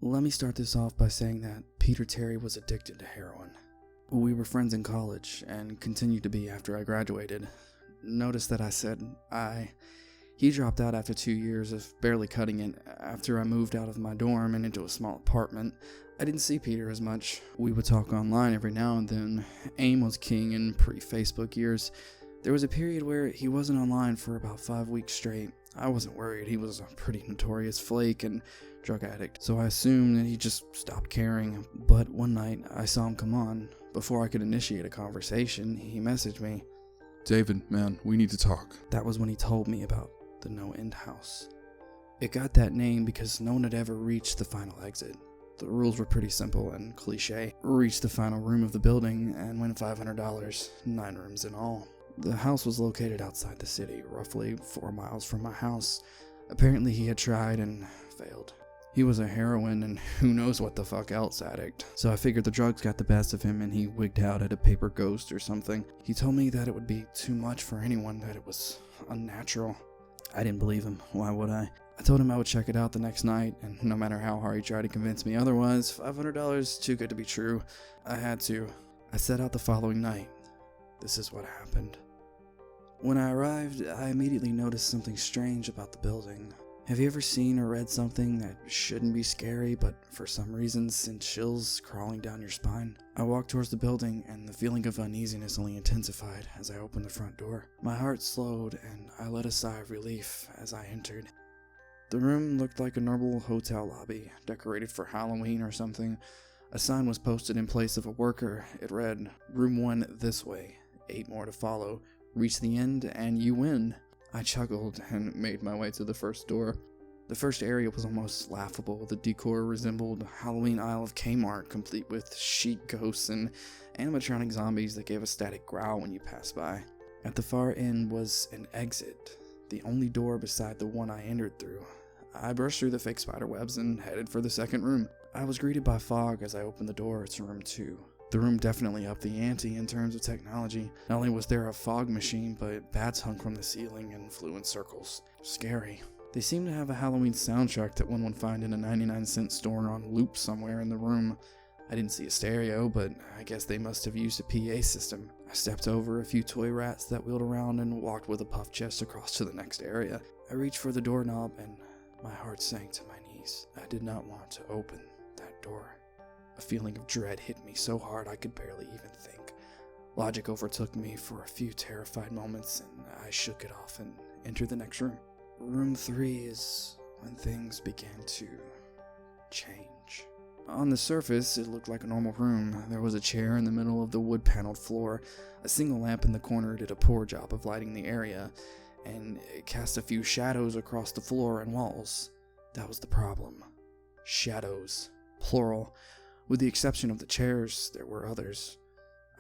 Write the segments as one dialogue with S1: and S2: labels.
S1: Let me start this off by saying that Peter Terry was addicted to heroin. We were friends in college and continued to be after I graduated. Notice that I said I. He dropped out after 2 years of barely cutting it. After I moved out of my dorm and into a small apartment, I didn't see Peter as much. We would talk online every now and then. AIM was king in pre-Facebook years. There was a period where he wasn't online for about 5 weeks straight. I wasn't worried. He was a pretty notorious flake and drug addict, so I assumed that he just stopped caring. But one night, I saw him come on. Before I could initiate a conversation, he messaged me.
S2: David, man, we need to talk.
S1: That was when he told me about the NoEnd house. It got that name because no one had ever reached the final exit. The rules were pretty simple and cliche. Reach the final room of the building and win $500, 9 rooms in all. The house was located outside the city, roughly 4 miles from my house. Apparently he had tried and failed. He was a heroin and who knows what the fuck else addict. So I figured the drugs got the best of him and he wigged out at a paper ghost or something. He told me that it would be too much for anyone, that it was unnatural. I didn't believe him. Why would I? I told him I would check it out the next night, and no matter how hard he tried to convince me otherwise, $500 too good to be true. I had to. I set out the following night. This is what happened. When I arrived, I immediately noticed something strange about the building. Have you ever seen or read something that shouldn't be scary, but for some reason sent chills crawling down your spine? I walked towards the building, and the feeling of uneasiness only intensified as I opened the front door. My heart slowed, and I let a sigh of relief as I entered. The room looked like a normal hotel lobby, decorated for Halloween or something. A sign was posted in place of a worker. It read, "Room 1 this way, 8 more to follow. Reach the end and you win." I chuckled and made my way to the first door. The first area was almost laughable. The decor resembled a Halloween aisle of Kmart, complete with sheet ghosts and animatronic zombies that gave a static growl when you passed by. At the far end was an exit, the only door beside the one I entered through. I brushed through the fake spider webs and headed for the second room. I was greeted by fog as I opened the door to room 2. The room definitely upped the ante in terms of technology. Not only was there a fog machine, but bats hung from the ceiling and flew in circles. Scary. They seemed to have a Halloween soundtrack that one would find in a 99-cent store on loop somewhere in the room. I didn't see a stereo, but I guess they must have used a PA system. I stepped over a few toy rats that wheeled around and walked with a puff chest across to the next area. I reached for the doorknob and my heart sank to my knees. I did not want to open that door. A feeling of dread hit me so hard I could barely even think. Logic overtook me for a few terrified moments, and I shook it off and entered the next room. Room 3 is when things began to change. On the surface, it looked like a normal room. There was a chair in the middle of the wood-paneled floor. A single lamp in the corner did a poor job of lighting the area, and it cast a few shadows across the floor and walls. That was the problem. Shadows. Plural. With the exception of the chairs, there were others.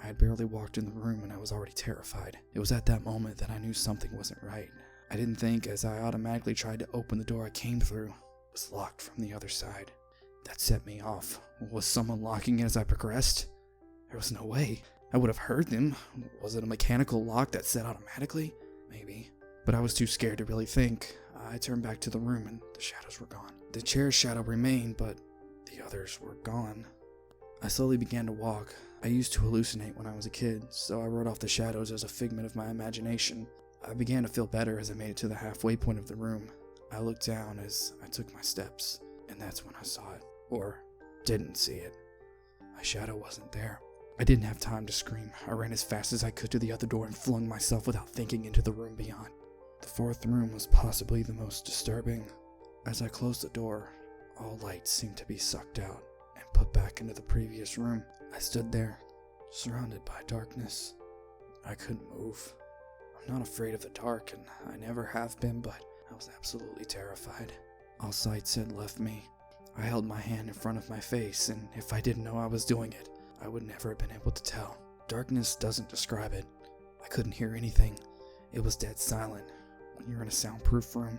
S1: I had barely walked in the room and I was already terrified. It was at that moment that I knew something wasn't right. I didn't think, as I automatically tried to open the door I came through. It was locked from the other side. That set me off. Was someone locking it as I progressed? There was no way. I would have heard them. Was it a mechanical lock that set automatically? Maybe. But I was too scared to really think. I turned back to the room and the shadows were gone. The chair's shadow remained, but the others were gone. I slowly began to walk. I used to hallucinate when I was a kid, so I wrote off the shadows as a figment of my imagination. I began to feel better as I made it to the halfway point of the room. I looked down as I took my steps, and that's when I saw it. Or didn't see it. My shadow wasn't there. I didn't have time to scream. I ran as fast as I could to the other door and flung myself without thinking into the room beyond. The fourth room was possibly the most disturbing. As I closed the door, all light seemed to be sucked out and put back into the previous room. I stood there, surrounded by darkness. I couldn't move. I'm not afraid of the dark, and I never have been, but I was absolutely terrified. All sight had left me. I held my hand in front of my face, and if I didn't know I was doing it, I would never have been able to tell. Darkness doesn't describe it. I couldn't hear anything. It was dead silent. When you're in a soundproof room,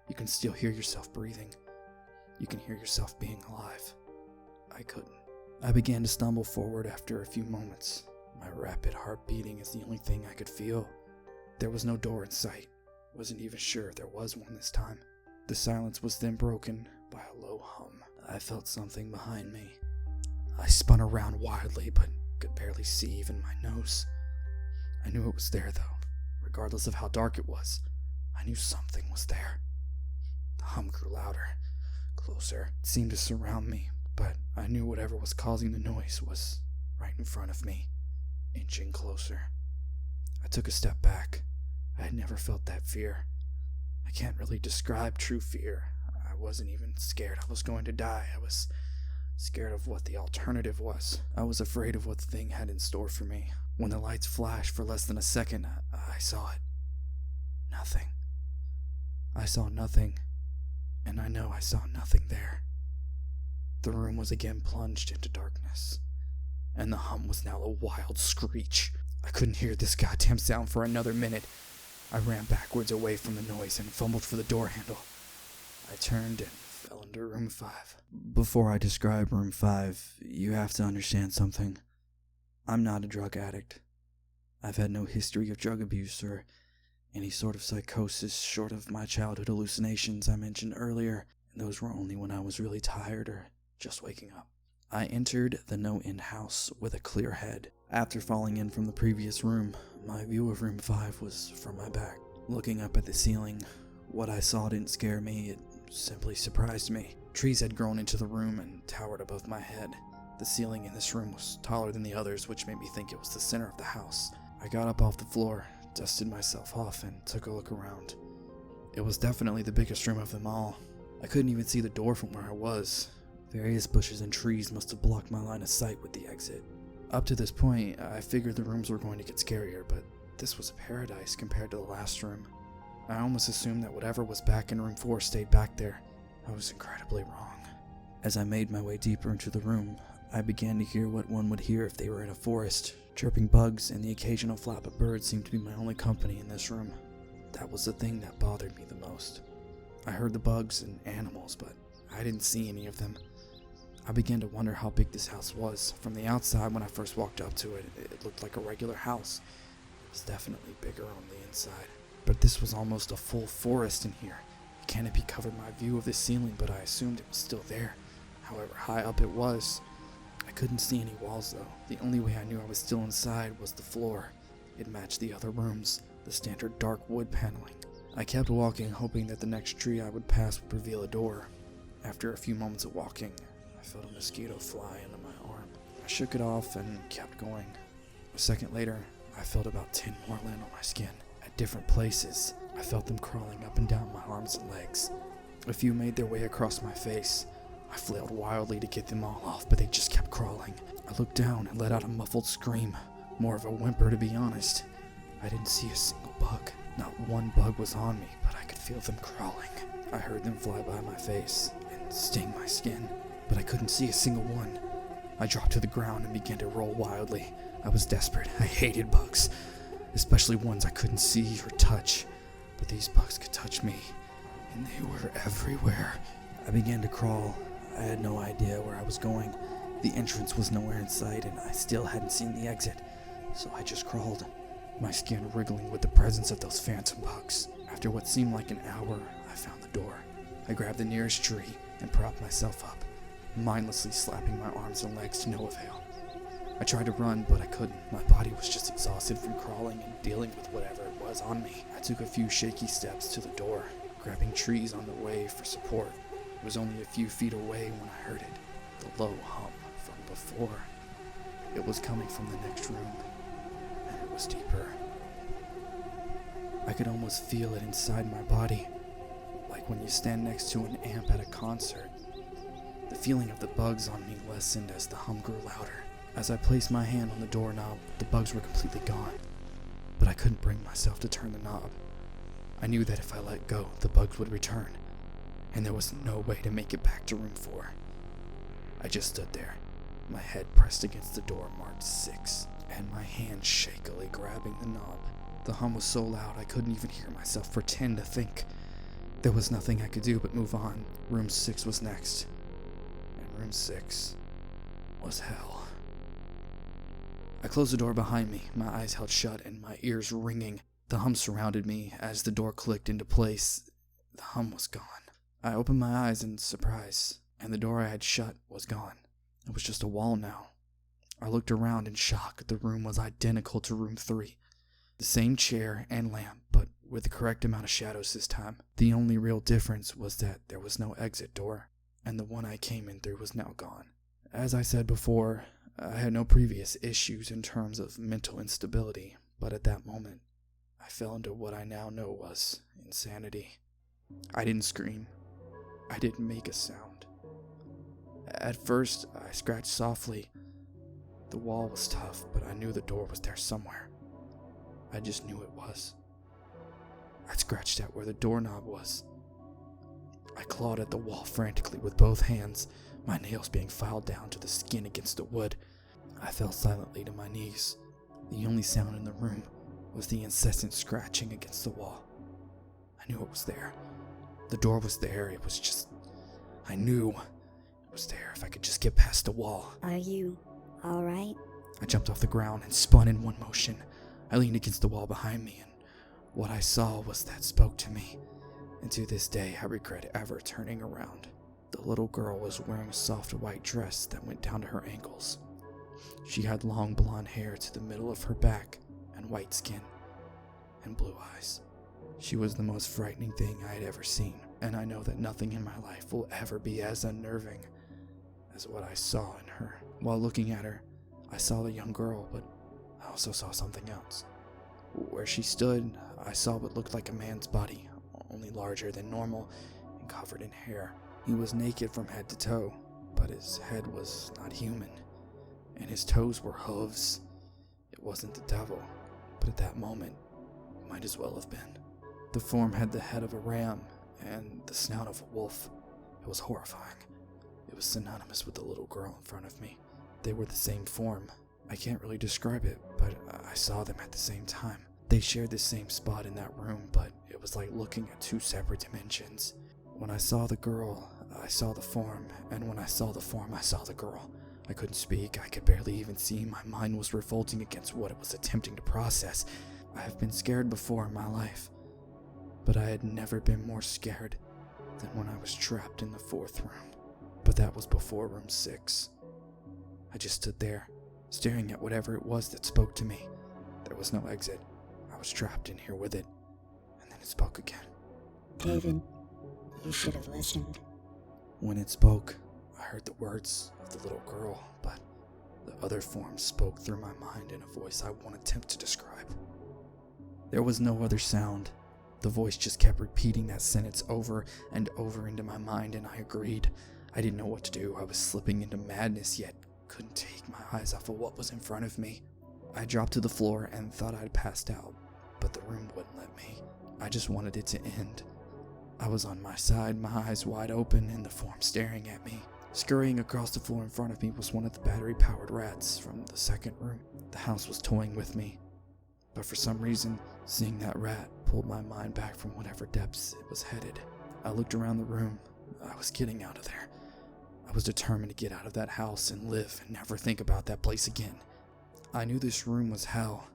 S1: you can still hear yourself breathing. You can hear yourself being alive. I couldn't. I began to stumble forward after a few moments. My rapid heart beating is the only thing I could feel. There was no door in sight. Wasn't even sure if there was one this time. The silence was then broken by a low hum. I felt something behind me. I spun around wildly, but could barely see even my nose. I knew it was there, though. Regardless of how dark it was, I knew something was there. The hum grew louder, closer. It seemed to surround me, but I knew whatever was causing the noise was right in front of me, inching closer. I took a step back. I had never felt that fear. I can't really describe true fear. I wasn't even scared I was going to die. I was scared of what the alternative was. I was afraid of what the thing had in store for me. When the lights flashed for less than a second, I saw it. Nothing. I saw nothing, and I know I saw nothing there. The room was again plunged into darkness, and the hum was now a wild screech. I couldn't hear this goddamn sound for another minute. I ran backwards away from the noise and fumbled for the door handle. I turned and fell into room 5. Before I describe room 5, you have to understand something. I'm not a drug addict. I've had no history of drug abuse or any sort of psychosis short of my childhood hallucinations I mentioned earlier, and those were only when I was really tired or just waking up. I entered the NoEnd house with a clear head. After falling in from the previous room, my view of room 5 was from my back. Looking up at the ceiling, what I saw didn't scare me, it simply surprised me. Trees had grown into the room and towered above my head. The ceiling in this room was taller than the others, which made me think it was the center of the house. I got up off the floor, dusted myself off, and took a look around. It was definitely the biggest room of them all. I couldn't even see the door from where I was. Various bushes and trees must have blocked my line of sight with the exit. Up to this point, I figured the rooms were going to get scarier, but this was a paradise compared to the last room. I almost assumed that whatever was back in room 4 stayed back there. I was incredibly wrong. As I made my way deeper into the room, I began to hear what one would hear if they were in a forest. Chirping bugs and the occasional flap of birds seemed to be my only company in this room. That was the thing that bothered me the most. I heard the bugs and animals, but I didn't see any of them. I began to wonder how big this house was. From the outside, when I first walked up to it, it looked like a regular house. It was definitely bigger on the inside. But this was almost a full forest in here. The canopy covered my view of the ceiling, but I assumed it was still there. However high up it was, I couldn't see any walls though. The only way I knew I was still inside was the floor. It matched the other rooms, the standard dark wood paneling. I kept walking, hoping that the next tree I would pass would reveal a door. After a few moments of walking, I felt a mosquito fly under my arm. I shook it off and kept going. A second later, I felt about 10 more land on my skin. At different places, I felt them crawling up and down my arms and legs. A few made their way across my face. I flailed wildly to get them all off, but they just kept crawling. I looked down and let out a muffled scream, more of a whimper to be honest. I didn't see a single bug. Not one bug was on me, but I could feel them crawling. I heard them fly by my face and sting my skin, but I couldn't see a single one. I dropped to the ground and began to roll wildly. I was desperate. I hated bugs, especially ones I couldn't see or touch. But these bugs could touch me, and they were everywhere. I began to crawl. I had no idea where I was going. The entrance was nowhere in sight, and I still hadn't seen the exit, so I just crawled, my skin wriggling with the presence of those phantom bugs. After what seemed like an hour, I found the door. I grabbed the nearest tree and propped myself up, mindlessly slapping my arms and legs to no avail. I tried to run, but I couldn't. My body was just exhausted from crawling and dealing with whatever it was on me. I took a few shaky steps to the door, grabbing trees on the way for support. It was only a few feet away when I heard it, the low hum from before. It was coming from the next room, and it was deeper. I could almost feel it inside my body, like when you stand next to an amp at a concert. The feeling of the bugs on me lessened as the hum grew louder. As I placed my hand on the doorknob, the bugs were completely gone, but I couldn't bring myself to turn the knob. I knew that if I let go, the bugs would return, and there was no way to make it back to room 4. I just stood there, my head pressed against the door marked 6, and my hand shakily grabbing the knob. The hum was so loud I couldn't even hear myself pretend to think. There was nothing I could do but move on. Room 6 was next, and room 6 was hell. I closed the door behind me, my eyes held shut and my ears ringing. The hum surrounded me. As the door clicked into place, the hum was gone. I opened my eyes in surprise, and the door I had shut was gone. It was just a wall now. I looked around in shock. The room was identical to room 3. The same chair and lamp, but with the correct amount of shadows this time. The only real difference was that there was no exit door, and the one I came in through was now gone. As I said before, I had no previous issues in terms of mental instability, but at that moment, I fell into what I now know was insanity. I didn't scream. I didn't make a sound. At first, I scratched softly. The wall was tough, but I knew the door was there somewhere. I just knew it was. I scratched at where the doorknob was. I clawed at the wall frantically with both hands, my nails being filed down to the skin against the wood. I fell silently to my knees. The only sound in the room was the incessant scratching against the wall. I knew it was there. The door was there. It was just... I knew it was there if I could just get past the wall.
S3: Are you alright?
S1: I jumped off the ground and spun in one motion. I leaned against the wall behind me, and what I saw was that spoke to me. And to this day, I regret ever turning around. The little girl was wearing a soft white dress that went down to her ankles. She had long blonde hair to the middle of her back, and white skin, and blue eyes. She was the most frightening thing I had ever seen, and I know that nothing in my life will ever be as unnerving as what I saw in her. While looking at her, I saw the young girl, but I also saw something else. Where she stood, I saw what looked like a man's body, only larger than normal and covered in hair. He was naked from head to toe, but his head was not human, and his toes were hooves. It wasn't the devil, but at that moment, it might as well have been. The form had the head of a ram and the snout of a wolf. It was horrifying. It was synonymous with the little girl in front of me. They were the same form. I can't really describe it, but I saw them at the same time. They shared the same spot in that room, but it was like looking at two separate dimensions. When I saw the girl, I saw the form, and when I saw the form, I saw the girl. I couldn't speak. I could barely even see. My mind was revolting against what it was attempting to process. I have been scared before in my life, but I had never been more scared than when I was trapped in the 4th room. But that was before room 6. I just stood there, staring at whatever it was that spoke to me. There was no exit. I was trapped in here with it, and then it spoke again.
S3: David, you should have listened.
S1: When it spoke, I heard the words of the little girl, but the other form spoke through my mind in a voice I won't attempt to describe. There was no other sound. The voice just kept repeating that sentence over and over into my mind, and I agreed. I didn't know what to do. I was slipping into madness, yet couldn't take my eyes off of what was in front of me. I dropped to the floor and thought I'd passed out, but the room wouldn't let me. I just wanted it to end. I was on my side, my eyes wide open, and the form staring at me. Scurrying across the floor in front of me was one of the battery-powered rats from the 2nd room. The house was toying with me, but for some reason, seeing that rat pulled my mind back from whatever depths it was headed. I looked around the room. I was getting out of there. I was determined to get out of that house and live and never think about that place again. I knew this room was hell.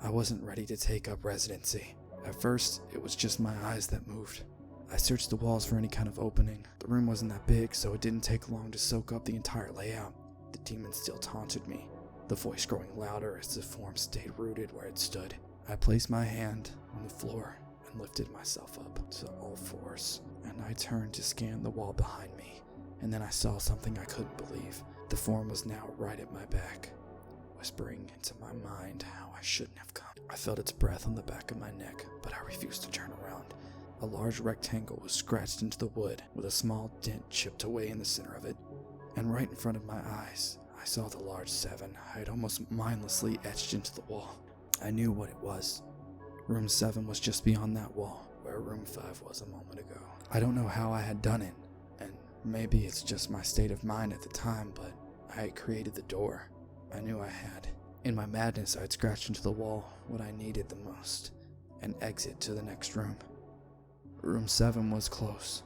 S1: I wasn't ready to take up residency. At first, it was just my eyes that moved. I searched the walls for any kind of opening. The room wasn't that big, so it didn't take long to soak up the entire layout. The demon still taunted me, the voice growing louder as the form stayed rooted where it stood. I placed my hand on the floor and lifted myself up to all fours, and I turned to scan the wall behind me, and then I saw something I couldn't believe. The form was now right at my back, whispering into my mind how I shouldn't have come. I felt its breath on the back of my neck, but I refused to turn around. A large rectangle was scratched into the wood with a small dent chipped away in the center of it, and right in front of my eyes, I saw the large 7 I had almost mindlessly etched into the wall. I knew what it was. Room 7 was just beyond that wall, where room 5 was a moment ago. I don't know how I had done it, and maybe it's just my state of mind at the time, but I had created the door. I knew I had. In my madness, I had scratched into the wall what I needed the most, an exit to the next room. Room 7 was close.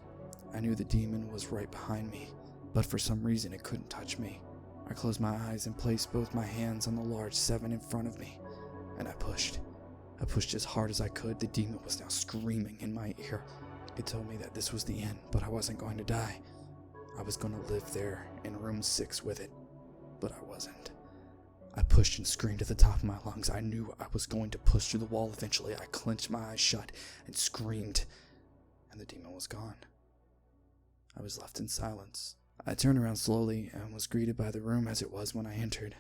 S1: I knew the demon was right behind me, but for some reason it couldn't touch me. I closed my eyes and placed both my hands on the large 7 in front of me, and I pushed. I pushed as hard as I could. The demon was now screaming in my ear. It told me that this was the end, but I wasn't going to die. I was going to live there in room 6 with it, but I wasn't. I pushed and screamed at the top of my lungs. I knew I was going to push through the wall eventually. I clenched my eyes shut and screamed, and the demon was gone. I was left in silence. I turned around slowly and was greeted by the room as it was when I entered.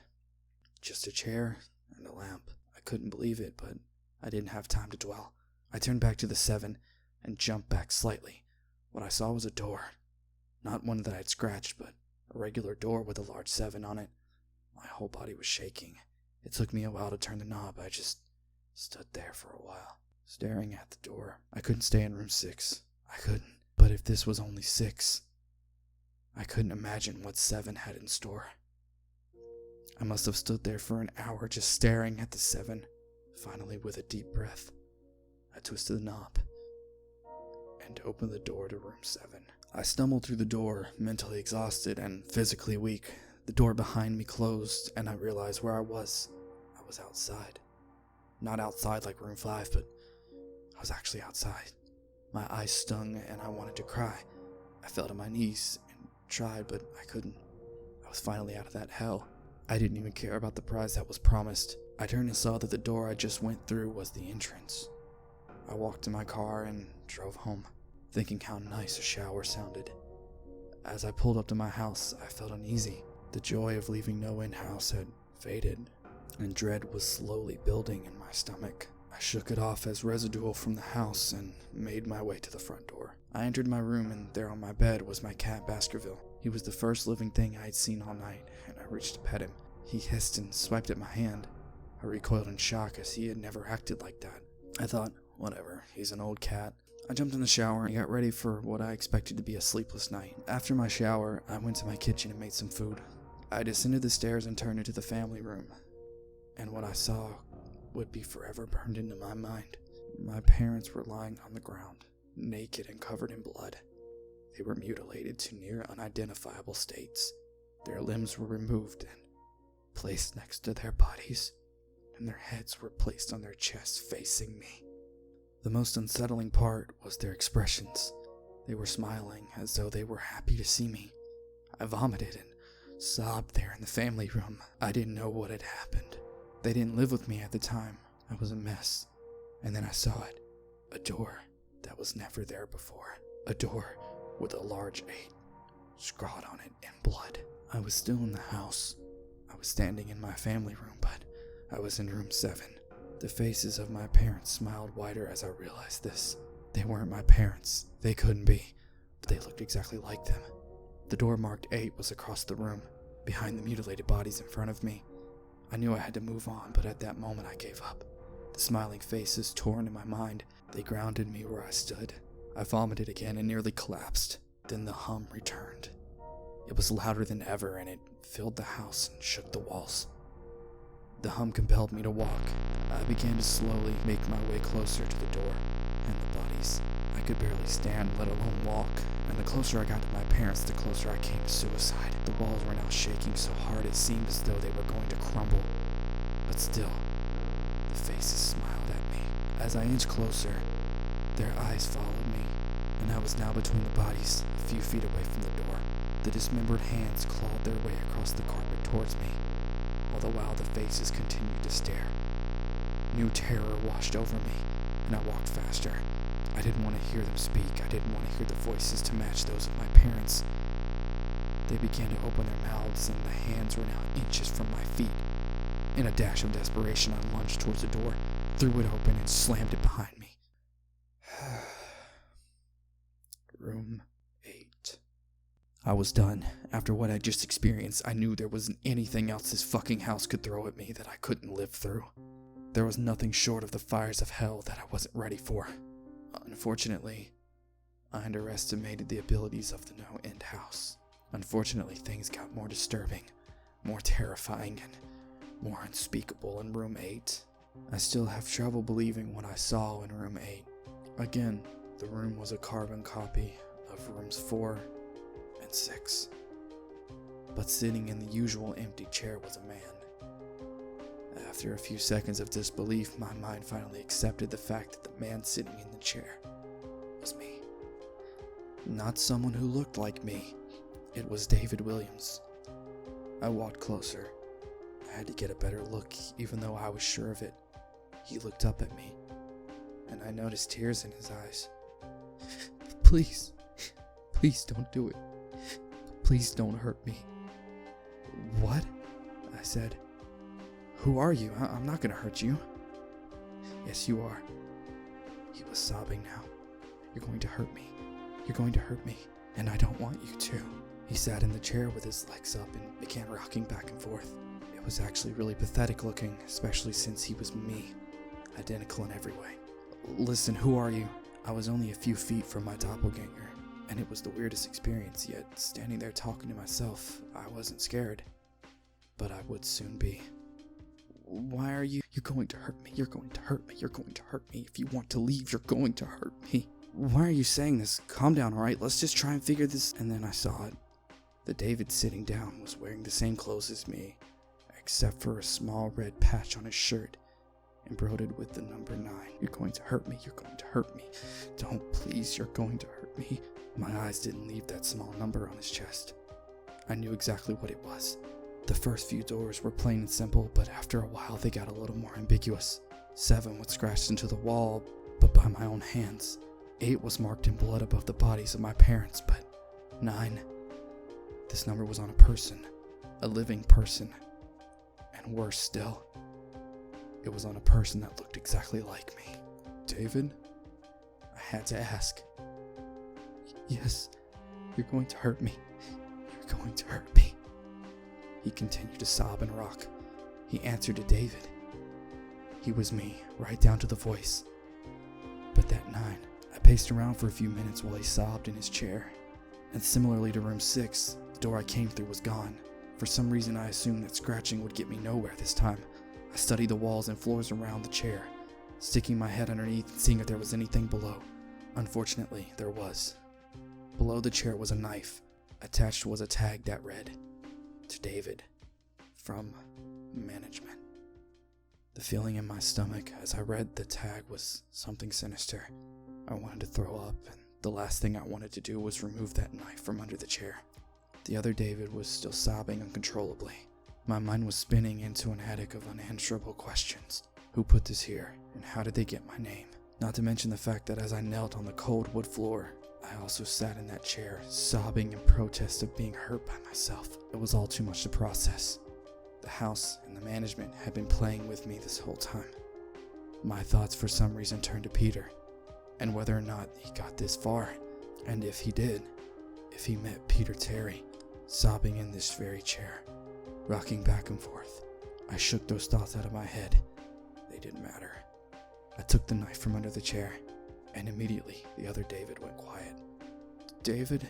S1: Just a chair and a lamp. I couldn't believe it, but I didn't have time to dwell. I turned back to the 7 and jumped back slightly. What I saw was a door. Not one that I'd scratched, but a regular door with a large 7 on it. My whole body was shaking. It took me a while to turn the knob. I just stood there for a while, staring at the door. I couldn't stay in room 6. I couldn't. But if this was only 6, I couldn't imagine what 7 had in store. I must have stood there for an hour just staring at the 7. Finally, with a deep breath, I twisted the knob and opened the door to room 7. I stumbled through the door, mentally exhausted and physically weak. The door behind me closed, and I realized where I was. I was outside. Not outside like room 5, but I was actually outside. My eyes stung, and I wanted to cry. I fell to my knees and tried, but I couldn't. I was finally out of that hell. I didn't even care about the prize that was promised. I turned and saw that the door I just went through was the entrance. I walked to my car and drove home, thinking how nice a shower sounded. As I pulled up to my house, I felt uneasy. The joy of leaving NoEnd house had faded, and dread was slowly building in my stomach. I shook it off as residual from the house and made my way to the front door. I entered my room, and there on my bed was my cat Baskerville. He was the first living thing I had seen all night, and I reached to pet him. He hissed and swiped at my hand. I recoiled in shock as he had never acted like that. I thought, whatever, he's an old cat. I jumped in the shower and got ready for what I expected to be a sleepless night. After my shower, I went to my kitchen and made some food. I descended the stairs and turned into the family room, and what I saw would be forever burned into my mind. My parents were lying on the ground, naked and covered in blood. They were mutilated to near unidentifiable states. Their limbs were removed and placed next to their bodies, and their heads were placed on their chests facing me. The most unsettling part was their expressions. They were smiling as though they were happy to see me. I vomited and sobbed there in the family room. I didn't know what had happened. They didn't live with me at the time. I was a mess. And then I saw it. A door that was never there before. A door with a large 8 scrawled on it in blood. I was still in the house. I was standing in my family room, but I was in room 7. The faces of my parents smiled wider as I realized this. They weren't my parents. They couldn't be. But they looked exactly like them. The door marked 8 was across the room, behind the mutilated bodies in front of me. I knew I had to move on, but at that moment I gave up. The smiling faces tore into my mind. They grounded me where I stood. I vomited again and nearly collapsed. Then the hum returned. It was louder than ever, and it filled the house and shook the walls. The hum compelled me to walk. I began to slowly make my way closer to the door and the bodies. I could barely stand, let alone walk, and the closer I got to my parents, the closer I came to suicide. The walls were now shaking so hard it seemed as though they were going to crumble. But still, the faces smiled at me. As I inched closer, their eyes followed me, and I was now between the bodies, a few feet away from the door. The dismembered hands clawed their way across the carpet towards me, all the while the faces continued to stare. New terror washed over me, and I walked faster. I didn't want to hear them speak. I didn't want to hear the voices to match those of my parents. They began to open their mouths, and the hands were now inches from my feet. In a dash of desperation, I lunged towards the door, threw it open, and slammed it behind me. Room 8. I was done. After what I just experienced, I knew there wasn't anything else this fucking house could throw at me that I couldn't live through. There was nothing short of the fires of hell that I wasn't ready for. Unfortunately, I underestimated the abilities of the NoEnd house. Unfortunately, things got more disturbing, more terrifying, and more unspeakable in room 8. I still have trouble believing what I saw in room 8. Again, the room was a carbon copy of rooms 4 and 6. But sitting in the usual empty chair was a man. After a few seconds of disbelief, my mind finally accepted the fact that the man sitting in the chair was me. Not someone who looked like me. It was David Williams. I walked closer. I had to get a better look, even though I was sure of it. He looked up at me, and I noticed tears in his eyes. Please don't do it. Please don't hurt me. What? I said. Who are you? I'm not gonna hurt you. Yes, you are. He was sobbing now. You're going to hurt me. You're going to hurt me, and I don't want you to. He sat in the chair with his legs up and began rocking back and forth. It was actually really pathetic looking, especially since he was me, identical in every way. Listen, who are you? I was only a few feet from my doppelganger, and it was the weirdest experience, yet standing there talking to myself, I wasn't scared. But I would soon be. Why are you? You're going to hurt me. You're going to hurt me. You're going to hurt me. If you want to leave, you're going to hurt me. Why are you saying this? Calm down, alright? Let's just try and figure this. And then I saw it. The David sitting down was wearing the same clothes as me, except for a small red patch on his shirt, embroidered with the number 9. You're going to hurt me. You're going to hurt me. Don't, please. You're going to hurt me. My eyes didn't leave that small number on his chest. I knew exactly what it was. The first few doors were plain and simple, but after a while they got a little more ambiguous. 7 was scratched into the wall, but by my own hands. 8 was marked in blood above the bodies of my parents, but 9, this number was on a person, a living person. And worse still, it was on a person that looked exactly like me.
S2: David?
S1: I had to ask. Yes, you're going to hurt me. You're going to hurt me. He continued to sob and rock. He answered to David. He was me, right down to the voice. But that 9, I paced around for a few minutes while he sobbed in his chair. And similarly to room 6, the door I came through was gone. For some reason I assumed that scratching would get me nowhere this time. I studied the walls and floors around the chair, sticking my head underneath and seeing if there was anything below. Unfortunately, there was. Below the chair was a knife. Attached was a tag that read, "To David, from management." The feeling in my stomach as I read the tag was something sinister. I wanted to throw up, and the last thing I wanted to do was remove that knife from under the chair. The other David was still sobbing uncontrollably. My mind was spinning into an attic of unanswerable questions. Who put this here, and how did they get my name? Not to mention the fact that as I knelt on the cold wood floor, I also sat in that chair, sobbing in protest of being hurt by myself. It was all too much to process. The house and the management had been playing with me this whole time. My thoughts for some reason turned to Peter, and whether or not he got this far, and if he did, if he met Peter Terry, sobbing in this very chair, rocking back and forth. I shook those thoughts out of my head. They didn't matter. I took the knife from under the chair, and immediately the other David went quiet. "David,"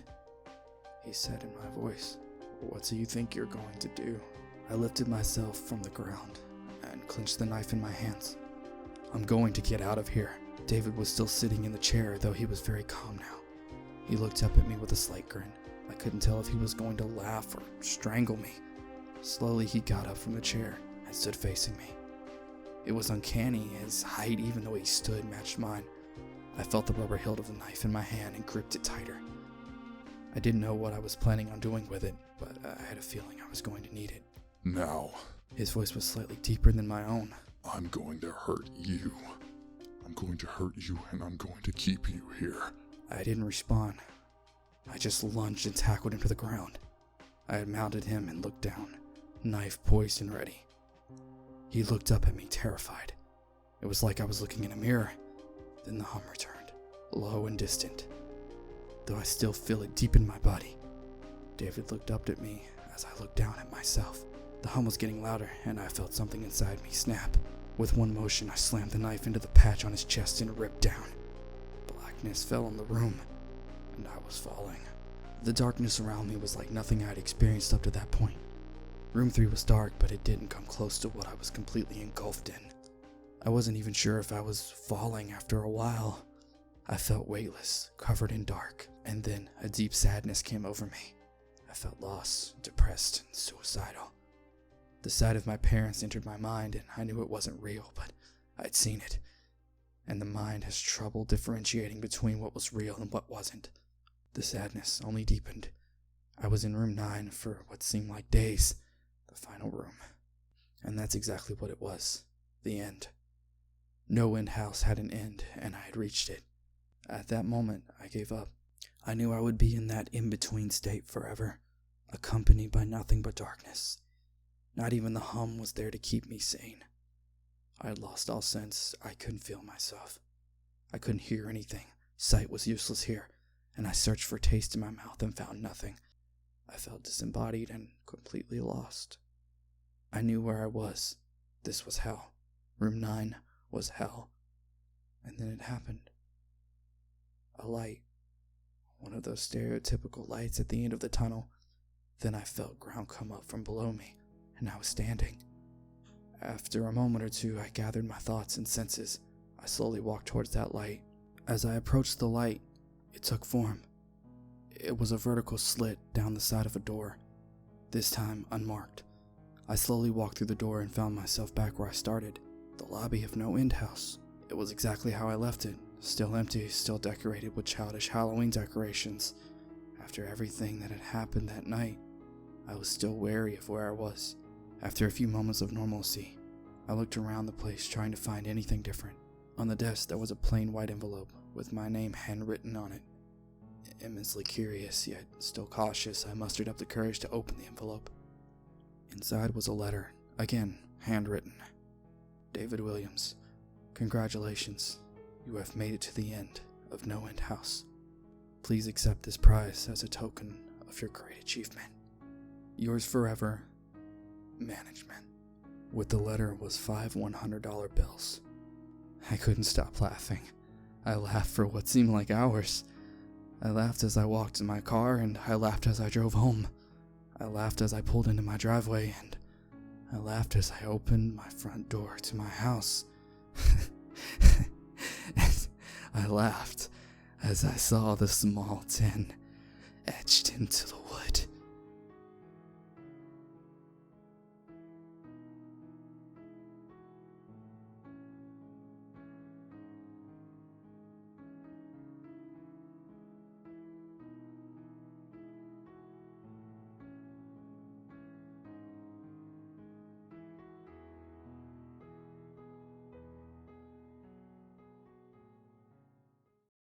S1: he said in my voice, "what do you think you're going to do?" I lifted myself from the ground and clenched the knife in my hands. "I'm going to get out of here." David was still sitting in the chair, though he was very calm now. He looked up at me with a slight grin. I couldn't tell if he was going to laugh or strangle me. Slowly he got up from the chair and stood facing me. It was uncanny. His height, even though he stood, matched mine. I felt the rubber hilt of the knife in my hand and gripped it tighter. I didn't know what I was planning on doing with it, but I had a feeling I was going to need it.
S2: Now,
S1: His voice was slightly deeper than my own.
S2: I'm going to hurt you. I'm going to hurt you, and I'm going to keep you here.
S1: I didn't respond. I just lunged and tackled him to the ground. I had mounted him and looked down, knife poised and ready. He looked up at me, terrified. It was like I was looking in a mirror. Then the hum returned, low and distant, though I still feel it deep in my body. David looked up at me as I looked down at myself. The hum was getting louder, and I felt something inside me snap. With one motion, I slammed the knife into the patch on his chest and ripped down. Blackness fell on the room, and I was falling. The darkness around me was like nothing I had experienced up to that point. Room 3 was dark, but it didn't come close to what I was completely engulfed in. I wasn't even sure if I was falling after a while. I felt weightless, covered in dark, and then a deep sadness came over me. I felt lost, depressed, and suicidal. The sight of my parents entered my mind, and I knew it wasn't real, but I'd seen it. And the mind has trouble differentiating between what was real and what wasn't. The sadness only deepened. I was in room 9 for what seemed like days, the final room. And that's exactly what it was, the end. NoEnd house had an end, and I had reached it. At that moment, I gave up. I knew I would be in that in-between state forever, accompanied by nothing but darkness. Not even the hum was there to keep me sane. I had lost all sense. I couldn't feel myself. I couldn't hear anything. Sight was useless here, and I searched for taste in my mouth and found nothing. I felt disembodied and completely lost. I knew where I was. This was hell. Room 9 was hell. And then it happened. A light. One of those stereotypical lights at the end of the tunnel. Then I felt ground come up from below me, and I was standing. After a moment or two, I gathered my thoughts and senses. I slowly walked towards that light. As I approached the light, it took form. It was a vertical slit down the side of a door, this time unmarked. I slowly walked through the door and found myself back where I started, the lobby of NoEnd house. It was exactly how I left it, still empty, still decorated with childish Halloween decorations. After everything that had happened that night, I was still wary of where I was. After a few moments of normalcy, I looked around the place trying to find anything different. On the desk there was a plain white envelope with my name handwritten on it. Immensely curious, yet still cautious, I mustered up the courage to open the envelope. Inside was a letter, again handwritten. David Williams, congratulations. You have made it to the end of NoEnd house. Please accept this prize as a token of your great achievement. Yours forever, Management. With the letter was 5 $100 bills. I couldn't stop laughing. I laughed for what seemed like hours. I laughed as I walked to my car, and I laughed as I drove home. I laughed as I pulled into my driveway, and I laughed as I opened my front door to my house. And I laughed as I saw the small 10 etched into the